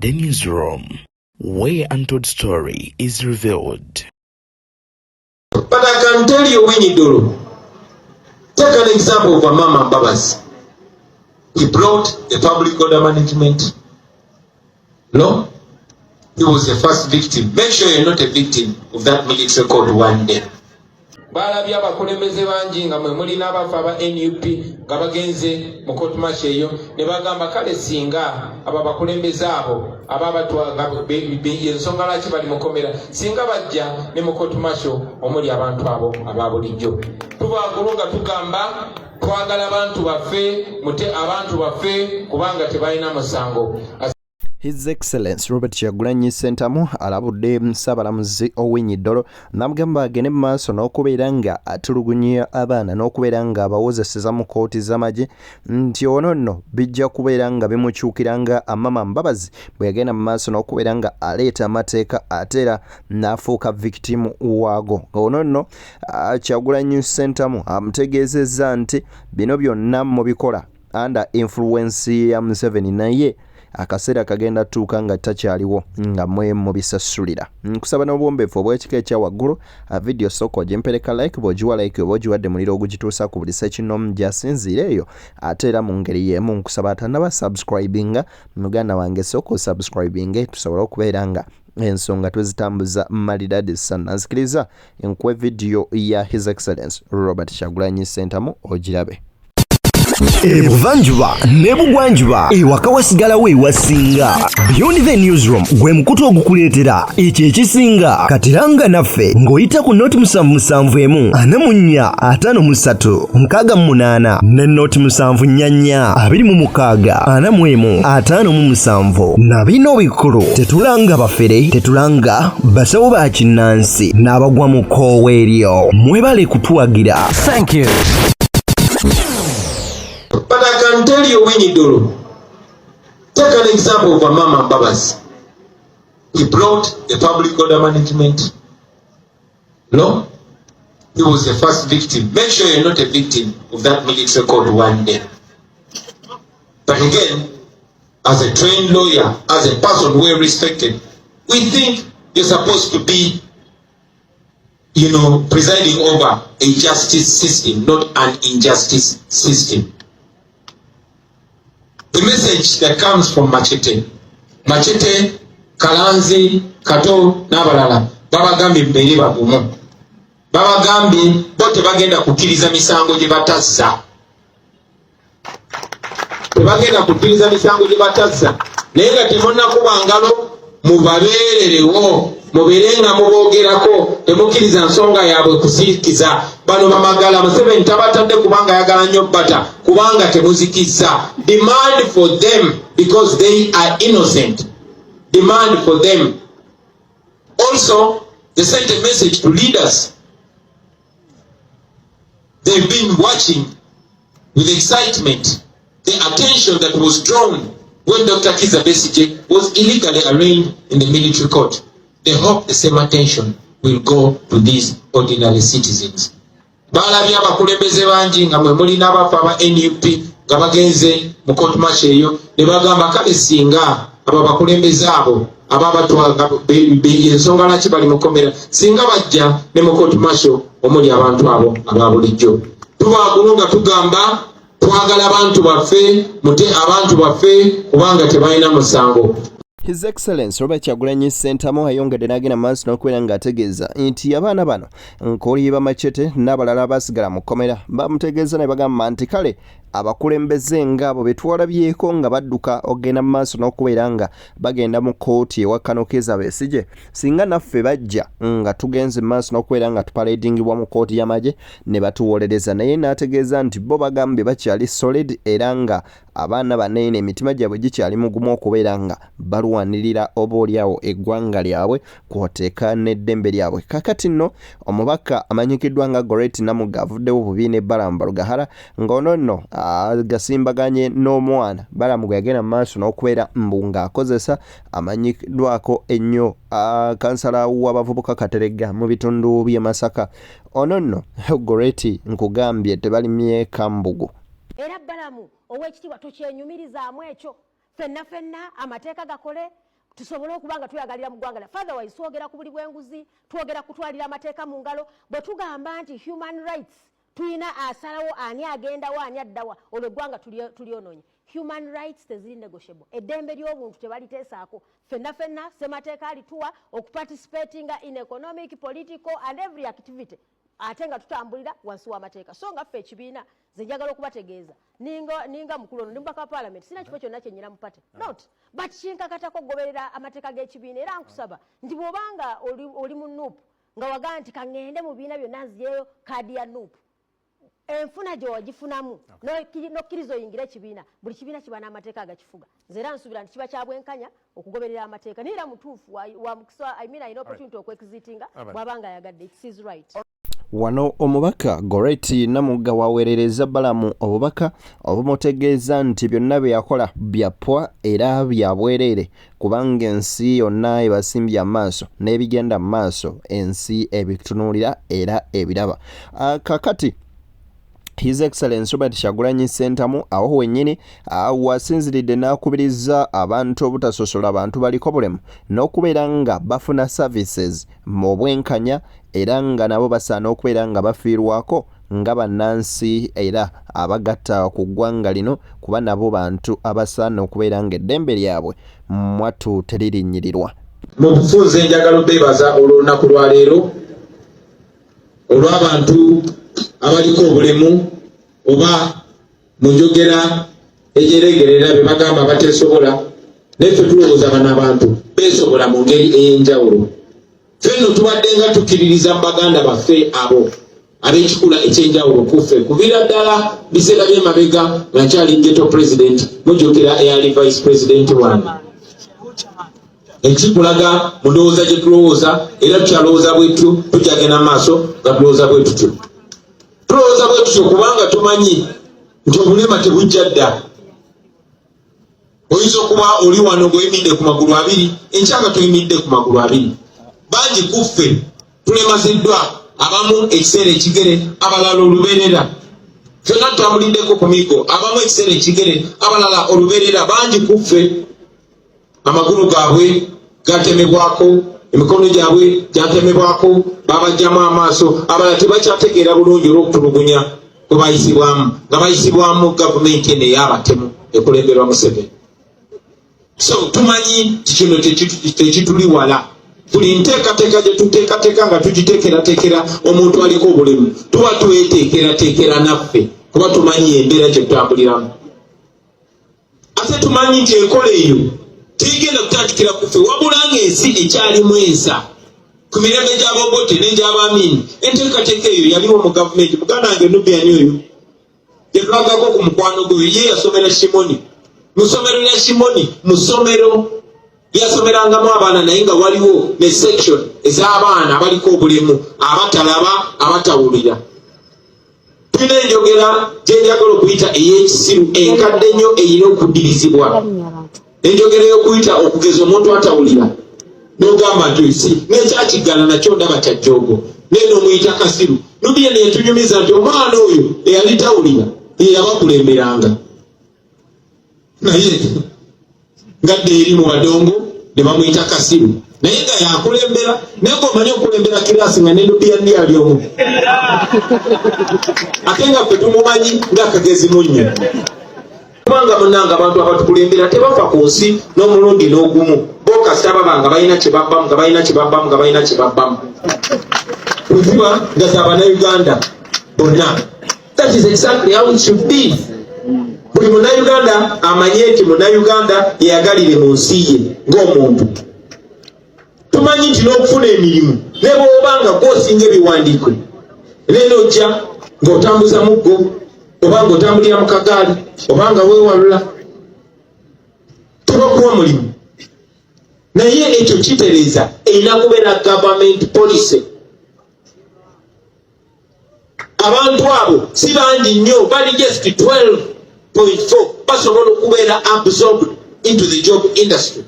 The newsroom, where untold story is revealed. But I can tell you, Winnie Doro, take an example of a Mama Babas. He brought the public order management law. He was the first victim. Make sure you're not a victim of that military code one day. Balabya abakulembeze bangi nga mwe muli n'abafa aba NUP nga bagenze mu court martial eyo ne bagamba kale singa aba bakulembeze abo ababatwaga ensonga lwaki bali mukomera singa bajja ne mu court martial omuli abantu abo ababulijjo tubagulunga tugamba twagala abantu baffe mute abantu baffe kubanga tebalina musango. His Excellency Robert Kyagulanyi Ssentamu alabudde Ssaabalamuzi Owiny Dollo n'amugamba agende mu maaso n'okubeera nga atulugunya abaana n'okubeera nga abawozeseza mu kkooti z'amagye nti ono nno bijja kubeera nga bimukyukira nga Amama Mbabazi bwe yagenda mu maaso n'okubeera nga aleeta amateeka ate era n'afuuka victim waago. Ono nno Kyagulanyi Ssentamu amutegeezezza nti bino byonna mubikola under influence ya Museveni naye akaseera kagenda tuuka nga takyaliwo nga mwe mubisasulira. Nkusaba n'obwombeefu obw'ekika ekya waggulu video soko ogimpereka like bw'ogiwa like oba ogiwadde muliro ogugituusa ku buli sekinoomu gy'asinziira eyo ate era mu ngeri y'emu nkusaba atannaba subscribinga muganda wange soko subscribinge tusobole okubeera nga ensonga twezitambuza malidadi sana. Nzikiriza enkuwe video ya His Excellency Robert Kyagulanyi Ssentamu ogirabe. Ebuvanjuba nebugwanjuba ewaka wasigalawo ewasinga. Beyond the Newsroom gwe mukutu ogukuleetera ekyo ekisinga katiranga naffe ng'oyita ku noti 771 44 53 ne noti 744 26 41 na bino bikulu tetulanga bafere tetulanga basawo ba kinnansi n'abagwa mu koowe eryo mwebale kutuwagira. Thank you. But I can tell you, Winnie Doro, take an example of a Mama Babas. He brought the public order management law. He was the first victim. Make sure you're not a victim of that military code one day. But again, as a trained lawyer, as a person well respected, we think you're supposed to be, presiding over a justice system, not an injustice system. The message that comes from Machete, Kalanzi, Kato, n'abalala babagambi mbere bagumu. Babagambi bote bagenda kukiriza misango gye batazza. Tebagenda kukiriza misango gye batazza. Naye nga temonna kuba ngalo mubabeererewo mubeerenga muboogerako temukiriza nsonga yaabwe kusirikiza. Bano bamagala Museveni tabatadde kubanga yagala nnyo bata kubanga temuzikizza. Demand for them because they are innocent. Demand for them. Also, they sent a message to leaders. They've been watching with excitement the attention that was drawn when Dr. Kizza Besigye was illegally arraigned in the military court. They hope the same attention will go to these ordinary citizens. Balabya abakulembeze bangi nga mwe muli n'abafa aba NUP nga bagenze mu court martial eyo ne bagamba kale singa aba bakulembeze abo ababatwaga ensonga lwaki bali mukomera singa bajja ne mu court martial omuli abantu abo ababulijjo. Tubagulunga tugamba twagala abantu baffe mute abantu baffe kubanga tebalina musango. His Excellency Robert Kyagulanyi Ssentamu ayongedde n'agenda maaso n'okubeera ng'ategeeza nti abaana bano nk'oli Machete n'abalala abasigala mu kkomera bamutegeeza ne bagamba nti kale abakulembeze ng'abo be twalabyeko nga badduka ogenda mu maaso n'okubeera nga bagenda mu kkooti ewa Kano Kizza Besigye singa naffe bajja nga tugenze mu maaso n'okubeera nga tupaledingibwa mu kkooti y'amagye ne batuwolereza. Naye n'ategeeza nti bo bagambye bakyali solid era nga abaana banene emitima gyabwe gikyali mugumu okubeera nga balwanirira oboolyawo eggwanga lyabwe kwoteeka n'eddembe lyabwe. Kakati nno omubaka amanyikiddwa nga Goreti Namuga avuddewo bubiina ebbalamba Lugahara ng'ono nno gasimbaganye n'omwana Balamu gwe yagenda mu maaso n'okubeera mbu ng'akozesa amanyikiddwako ennyo kansala w'abavubuka Kateregga mu bitundu by'e Masaka. Ono nno Goreti nkugambye tebalimye kambugu. Era Balamu ow'ekitiibwa tukyenyumirizaamu ekyo ffenna amateeka gakole tusobole okubanga tuyagalira mu ggwanga otherwise twogera ku buli bw'enguzi twogera kutwalira amateeka mu ngalo bwe tugamba nti human rights tulina asalawo ani agendawo ani addawa olwo eggwanga tulyonoonye. Human rights teziri negotiable. Eddembe ly'obuntu tebaliteesaako. Fenna ssemateeka alituwa okuparticipatinga in economic, political and every activity. Ate nga tutambulira wansi w'amateeka. So nga ffe ekibiina nze njagala okubategeeza ninga mukulu ono ndi mubaka wa parliament sina kifo kyonna kye nnyina mu party. Not. But kinkakatako okugoberera amateeka g'ekibiina era nkusaba nti bw'obanga oli mu nuupu nga wagaa nti kaŋŋende mu bibiina byonna nziyeyo kaadi ya nuupu. Enfuna gye wagifunamu nokkiriza oyingira ekibiina buli kibiina kiba n'amateeka agakifuga nze era nsuubira nti kiba kyabwenkanya okugoberera amateeka naye era mutuufu wa mukisa alina opportunity okwekizitinga bw'abanga ayagadde. It is right. Wano omubaka Goreti Namugga waweerereza Balamu obubaka obumutegeeza nti byonna bye yakola byapwa era bya bwereere kubanga ensi yonna ebasimbye amaaso n'ebigenda mu maaso ensi ebitunuulira era ebiraba. Kakati His Excellency Robert Kyagulanyi Ssentamu awo wennyini wasinziridde n'akubiriza abantu obutasosola abantu baliko bulemu n'okubeera nga bafuna services mu bwenkanya era nga nabo basaana okubeera nga bafiirwako nga bannansi era abagatta ku ggwanga lino kuba nabo bantu abasaana okubeera nga eddembe lyabwe mwattu teririnnyirirwa. Mu bufunze njagala beebaza olunaku lwa leero olw'abantu abaliko obulemu oba mu njogera ejeregerera be bagamba bateesobola neffe tulowooza bano abantu beesobola mu ngeri ey'enjawulo. Fenno tubadde nga tukkiririza mu baganda baffe abo ab'ekikula ekyenjawulo kuffe kuviira ddala biseera by'emabega nga nkyali ghetto president mujjukira eyali vice president wange. Ekikulaga mu ndowooza gye tulowooza era tukyalowooza bwetu tujjagenda mu maaso nga tulowooza bwe tutyo. Tulowooza bwe tutyo kubanga tumanyi nti obulema tebujja dda. Oyinza okuba oli wano ng'oyimidde ku magulu abiri enkyanga tuyimidde ku magulu abiri. Bangi kuffe tulemaziddwa abamu ekiseera ekigere abalala olubeerera. Fyonna tutambuliddeko ku migo abamu ekiseera ekigere abalala olubeerera. Bangi kuffe amagulu gaabwe gatemebwako emikono gyabwe gyatemebwako babajjamu amaaso abalala tebakyategeera bulungi olw'okutulugunya kwe bayisibwamu nga bayisibwamu gavumenti eno ey'abatemu ekulemberwa Museveni. So tumanyi kino tekituli wala. Buli nteekateeka gye tuteekateeka nga tugiteekerateekera omuntu aliko obulemu tuba tweteekerateekera naffe kuba tumanyi embeera gye tutambuliramu. Ate tumanyi nti enkola eyo tigenda kutandikira kuffe wabula ng'ensi ekyalimu ensa ku mirembe gy'Abogote n'egy'Abamini. Enteekateeka eyo yaliwo mu gavumenti. Muganda wange Nubian oyo yetulagako ku mukwano gwe ye yasomera Shimoni. Mu ssomero lya Shimoni mu ssomero lyasomerangamu abaana naye nga waliwo ne section ez'abaana abaliko obulemu abatalaba abatawulira. Tulina enjogera gye njagala okuyita ey'ekisiru enkadde ennyo eyina okuddirizibwa. Enjogera y'okuyita okugeza omuntu atawulira n'ogamba nti si n'ekyakiggala nakyo ndaba kya jjogo naye n'omuyita kasiru. Nubiya ne yetunyumiza nti omwana oyo eyali tawulira ye yabakulemberanga naye ngadde eri mu badongo ne bamuyita kasiru naye nga yakulembera naye ng'omanyi okulembera kiraasi nga ne Nubiya ndi ali omu ate nga ffe tumumanyi ng'akagezi munnyo. Kubanga munnanga abantu abatukulembera tebafa ku nsi n'omulundi n'ogumu bokasita baba nga balina kye babbamu nga balina kye babbamu nga balina kye babbamu kuziba nga z'Abannayuganda bonna. That is exactly how it should be. Buli Munnayuganda amanye nti Munnayuganda yeyagalire mu nsi ye ng'omuntu. Tumanyi nti n'okufuna emirimu ne bw'obanga gw'osinga ebiwandiiko naye n'ojja ng'otambuza muggo oba ng'otambulira mu kagaali oba nga weewalula tebakuwa mulimu. Naye ekyo kitereeza erina kubeera government policy. Abantu abo si bangi nnyo bali just 12.4 basobola okubeera absorbed into the job industry.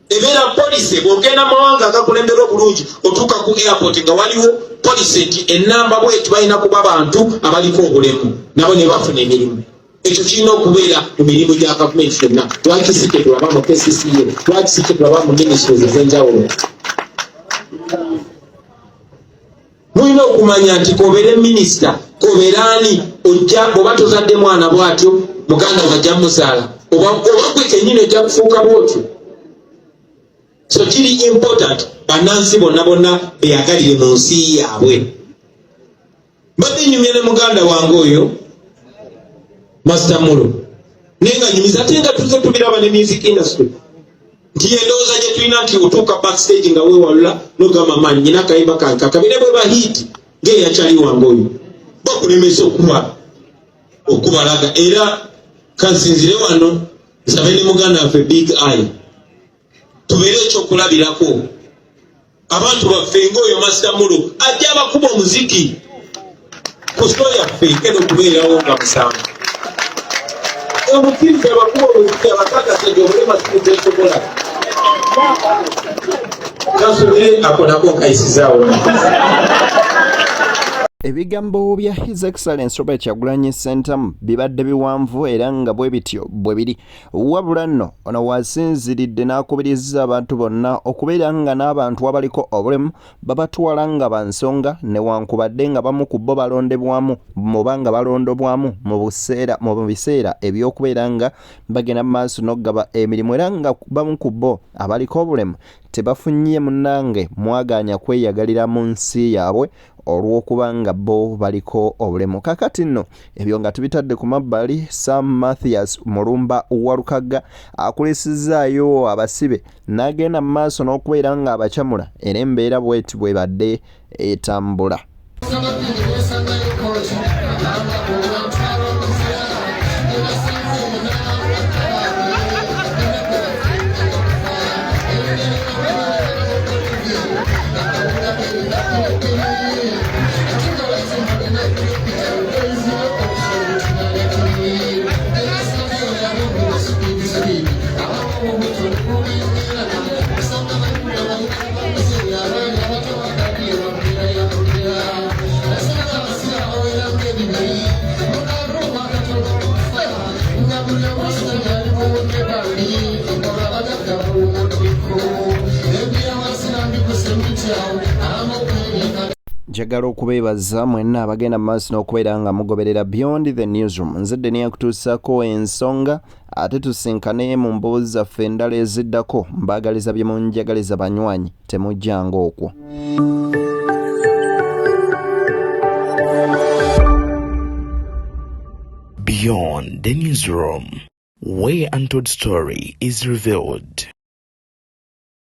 Ebeera policy bw'ogenda mawanga agakulemberwa bulungi otuuka ku airport nga waliwo policy nti ennamba bw'eti balina kuba bantu abaliko obulemu nabo ne bafuna emirimu. ekyo kirina okubeera mu mirimu gya gavumenti kyonna. Lwaki si kye tulaba mu KCCA, lwaki si kye tulaba mu ministries ez'enjawulo? Mulina okumanya nti kobeere minisita, kobeere ani, ojja bw'oba tozadde mwana bw'atyo muganda wajja muzaala oba gwe kennyini ojja kufuuka bw'otyo. So kiri important bannansi bonna beyagalire mu nsi yaabwe. Mbadde nyumya ne muganda wange oyo Master Mulu naye nga nyumiza ate nga tuze tubiraba ne music industry nti endowooza gye tulina nti otuuka backstage nga weewalula n'ogamba maanyi nyina akayimba kange kabire bwe bahiiti ng'eyakyali wange oyo bakulemesa okubalaga. Era kansinzire wano nsabe ne muganda waffe Big Eye tubeere ekyokulabirako abantu baffe ng'oyo Master Mulu ajja abakuba omuziki ku sito yaffe keno okubeerawo nga musanvu. Omukkiriza abakuba omuziki abakakasa gy'obulema sikiteesobola kasobere ako nako nkayisizaawo. Ebigambo bya His Excellence Robert Kyagulanyi Ssentamu bibadde biwanvu era nga bwe bityo bwe biri. Wabula nno ono wasinziridde n'akubiriza abantu bonna okubeera nga n'abantu abaliko obulemu babatwala nga bansonga newankubadde nga bamu ku bo balondebwamu muba nga balondobwamu mu biseera eby'okubeera nga bagenda mu maaso n'okugaba emirimu era nga bamu ku bo abaliko obulemu tebafunye munnange mwaganya kweyagalira mu nsi yaabwe olw'okuba nga bo baliko obulemu. Kakati nno ebyo nga tubitadde ku mabbali, Sam Mathias Mulumba Walukagga akulisizaayo abasibe n'agenda mu maaso n'okubeera nga abakyamula era embeera bweti bwebadde etambula. Njagala okubeebaza mwenna abagenda mu maaso n'okubeera nga mugoberera Beyond the Newsroom. Nzidde niyakutuusako ensonga ate tusinkane mu mboozi zaffe endala eziddako. Mbaagaliza bye munjagaliza banywanyi temujjanga okwo. Beyond the Newsroom, where untold story is revealed.